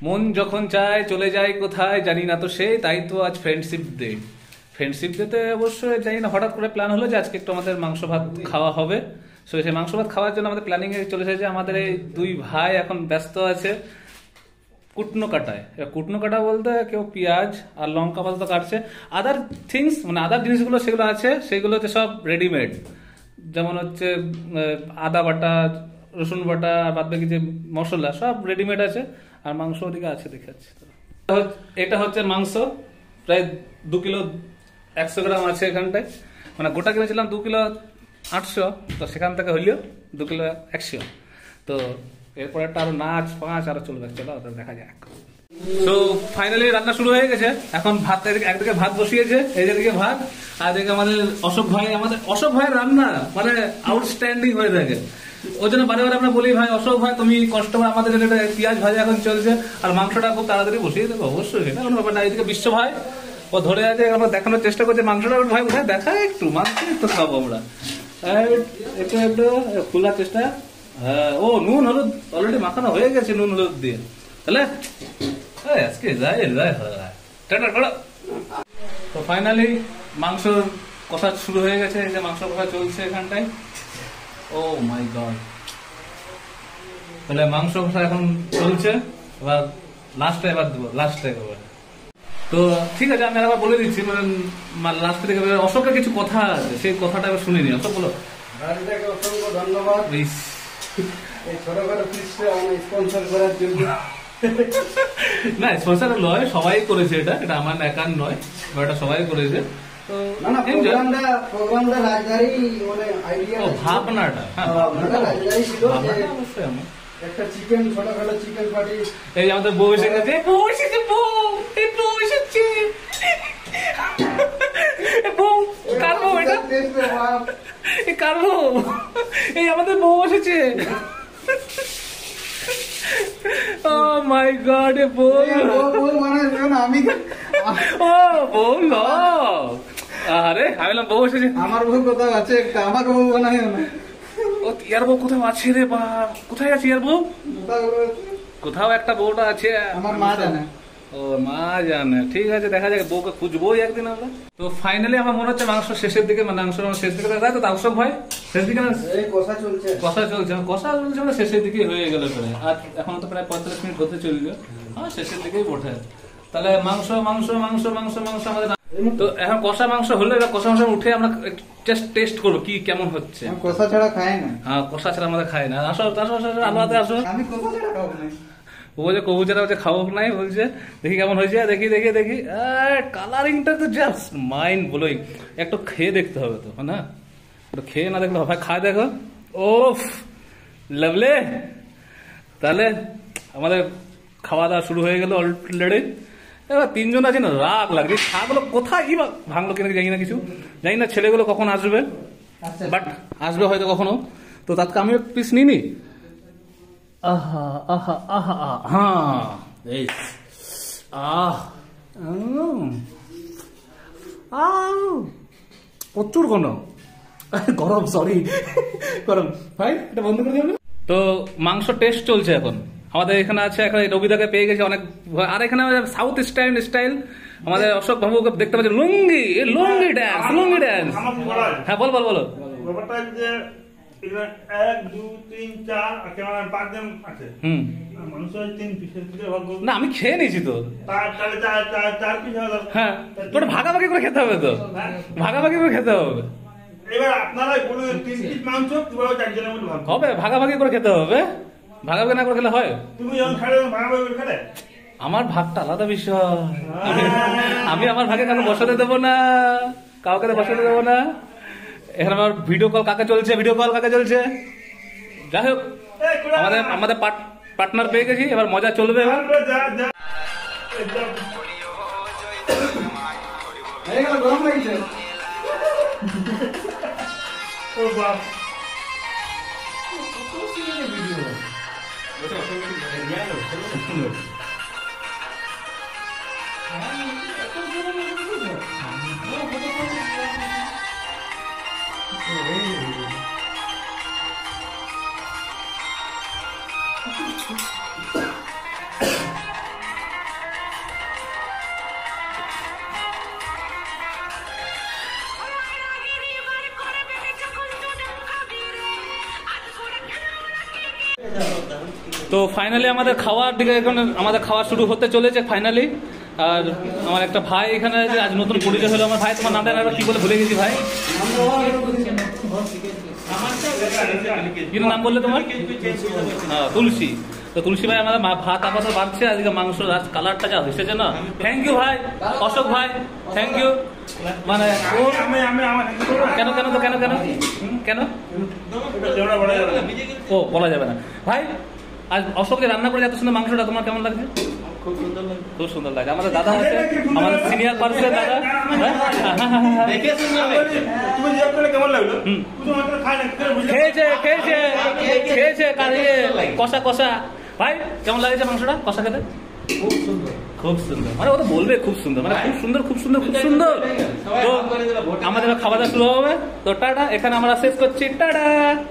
মন যখন চায় চলে যায় কোথায় জানি না তো সেই, তাই তো আজ ফ্রেন্ডশিপ ডে। ফ্রেন্ডশিপ ডেতে অবশ্যই জানি না হঠাৎ করে প্ল্যান হলো যে আজকে একটু আমাদের মাংস ভাত খাওয়া হবে। সো সেই মাংস ভাত খাওয়ার জন্য আমাদের প্ল্যানিং এ চলে এসেছে। আমাদের এই দুই ভাই এখন ব্যস্ত আছে কুটনো কাটায়। কুটনো কাটা বলতে কেউ পেঁয়াজ আর লঙ্কা পাতা কাটছে, আদার থিংস মানে আদার জিনিসগুলো সেগুলো আছে, সেগুলো হচ্ছে সব রেডিমেড। যেমন হচ্ছে আদা বাটা, রসুন বাটা আর বাদ বাকি যে মশলা সব রেডিমেড আছে। আর মাংস ওদিকে আছে দেখে যাচ্ছে। এটা হচ্ছে মাংস, প্রায় 2 কিলো 100 গ্রাম আছে এখানটায়। মানে গোটা কিনেছিলাম 2 কিলো 800, তো সেখান থেকে হইলেও 2 কিলো 100। তো এরপর একটা আরো নাচ পাঁচ আরো চলবে, চলো দেখা যাক। তো ফাইনালি রান্না শুরু হয়ে গেছে। এখন ভাত একদিকে ভাত বসিয়েছে, এই দিকে ভাত, আর এদিকে আমাদের অশোক ভাইয়ের রান্না মানে আউটস্ট্যান্ডিং হয়ে থাকে। ওই জন্য বারে বারে আমরা বলি ভাই অশোক ভাই তুমি কষ্ট করে আমাদের এটা পেঁয়াজ ভাজা এখন চলছে আর মাংসটা খুব তাড়াতাড়ি বসিয়ে দেবো। অবশ্যই সেটা কোনো ব্যাপার না। এদিকে বিশ্ব ভাই ও ধরে আছে, আমরা দেখানোর চেষ্টা করছে মাংসটা ভাই কোথায় দেখায়, একটু মাংস একটু খাবো আমরা, একটু একটু খোলার চেষ্টা। হ্যাঁ, ও নুন হলুদ অলরেডি মাখানো হয়ে গেছে নুন হলুদ দিয়ে, তাহলে আজকে যাই টাটা করো। তো ফাইনালি মাংস কষা শুরু হয়ে গেছে, এই যে মাংস কষা চলছে এখানটায়। ও মাই গড, তাহলে মাংস কষা এখন চলছে, এবার লাস্টে এবার দেবো, লাস্টে এবার। তো ঠিক আছে, আমি আবার বলে দিচ্ছি মানে লাস্ট থেকে অশোকের কিছু কথা আছে, সেই কথাটা এবার শুনে নি। অশোক বলো। অসংখ্য ধন্যবাদ এই ছোটখাটো ক্লিপটা আমাকে স্পন্সর করার জন্য। না স্পন্সর নয়, সবাই করেছে, এটা আমার একার নয়, এটা সবাই করেছে। তো না প্রোগ্রামটা রাজধানী মানে আইডিয়া ভাবনাটা রাজধানী ছিল যে অবশ্যই আমার একটা চিকেন ছোটখাটো চিকেন পার্টি। এই আমাদের বউ এসে গেছে, বউ এসেছে, বউ এসেছে, বউ কার বউ এটা, কার বউ, এই আমাদের বউ এসেছে। ও মাই গড, এ বউ মানে আমি ও বউ ন, আরে আমি বললাম বউ এসেছে। আমার বউ কোথাও আছে একটা, আমার বউ বানায় না। ও ইয়ার বউ কোথাও আছে রে বা, কোথায় আছে ইয়ার বউ? কোথাও একটা বউটা আছে, আমার মা জানে। ও মা জানে, ঠিক আছে দেখা যাক, বউকে খুঁজবো একদিন আমরা। তো ফাইনালি আমার মনে হচ্ছে মাংস শেষের দিকে, মানে মাংস শেষ দিকে তাই তো অশোক ভাই, শেষ দিকে কষা চলছে মানে শেষের দিকে হয়ে গেল প্রায়। আর এখন তো প্রায় 45 মিনিট হতে চললো, হ্যাঁ শেষের দিকেই ওঠে। তাহলে মাংস আমাদের। তো এখন কষা মাংস হলো, এবার কষা মাংস উঠে আমরা জাস্ট টেস্ট করবো কি কেমন হচ্ছে। কষা ছাড়া খায় না। হ্যাঁ কষা ছাড়া আমাদের খায় না। আসো আলো হাতে আসো। আমি কষা ছাড়া খাবো না। ও বলছে কবুতরা হচ্ছে খাবো নাই, বলছে দেখি কেমন হয়েছে, দেখি কালারিংটা তো জাস্ট মাইন্ড ব্লোয়িং। একটু খেয়ে দেখতে হবে তো না, একটু খেয়ে না দেখলে ভাই খায় দেখো। ওফ লাভলে। তাহলে আমাদের খাওয়া দাওয়া শুরু হয়ে গেল অলরেডি। এবার 3 জন আছে না, রাগ লাগছে, শাকগুলো কোথায় ভাঙলো কিনা জানি না, কিছু জানি না। ছেলেগুলো কখন আসবে, বাট আসবে হয়তো কখনো। তো তাৎকে আমিও পিস নিইনি। আহা আহা আহা হ্যাঁ এই প্রচুর গরম, সরি গরম ভাই, এটা বন্ধ করে দেবে। তো মাংস টেস্ট চলছে এখন আমাদের এখানে আছে, এখন রবিদাকে পেয়ে গেছে অনেক। আর এখানে সাউথ স্টাইল আমাদের অশোক বাবুকে দেখতে পাচ্ছি, লুঙ্গি ড্যান্স। হ্যাঁ বলো। না আমি খেয়ে নিয়েছি তো। হ্যাঁ তোটা ভাগাভাগি করে খেতে হবে তো, ভাগাভাগি করে খেতে হবে। হবে ভাগাভাগি করে খেতে হবে, ভাগাভাগি না করে খেলে হয়। আমার ভাগটা আলাদা বিষয়, আমি আমার ভাগে কাউকে বসাতে দেবো না, কাউকে বসাতে দেবো না। এখানে আমার ভিডিও কল কাকে চলছে, যাই হোক আমাদের পার্টনার পেয়ে গেছি, এবার মজা চলবে। এবার গরম লাগছে। তো ফাইনালি আমাদের খাওয়ার দিকে এখন আমাদের খাওয়া শুরু হতে চলেছে ফাইনালি। আর আমার একটা ভাই এখানে আছে, আজ নতুন পরিচয় হলো আমার ভাই। তোমার নামটা কি বলে ভুলে গেছি ভাই, কি নাম বললে তোমার? হ্যাঁ তুলসী। তো তুলসী ভাই আমাদের ভাত আপাতত বাড়ছে, আজকে মাংস কালারটা যা হয়েছে না। থ্যাংক ইউ ভাই অশোক ভাই, থ্যাংক ইউ। মানে কেন কেন তো কেন কেন কেন ও বলা যাবে না ভাই। আজ অশোক যে রান্না করে এত সুন্দর মাংসটা, তোমার কেমন লাগছে? খুব সুন্দর লাগে। আমাদের দাদা আছে, আমাদের সিনিয়র পার্সন দাদা। খেয়েছে খেয়েছে খেয়েছে কষা কষা। ভাই কেমন লাগছে মাংসটা কষা খেতে? খুব সুন্দর, মানে ও তো বলবে খুব সুন্দর, মানে খুব সুন্দর খুব সুন্দর খুব সুন্দর। তো আমাদের খাওয়া দাওয়া শুরু হবে। তো টাটা, এখানে আমরা শেষ করছি, টাটা।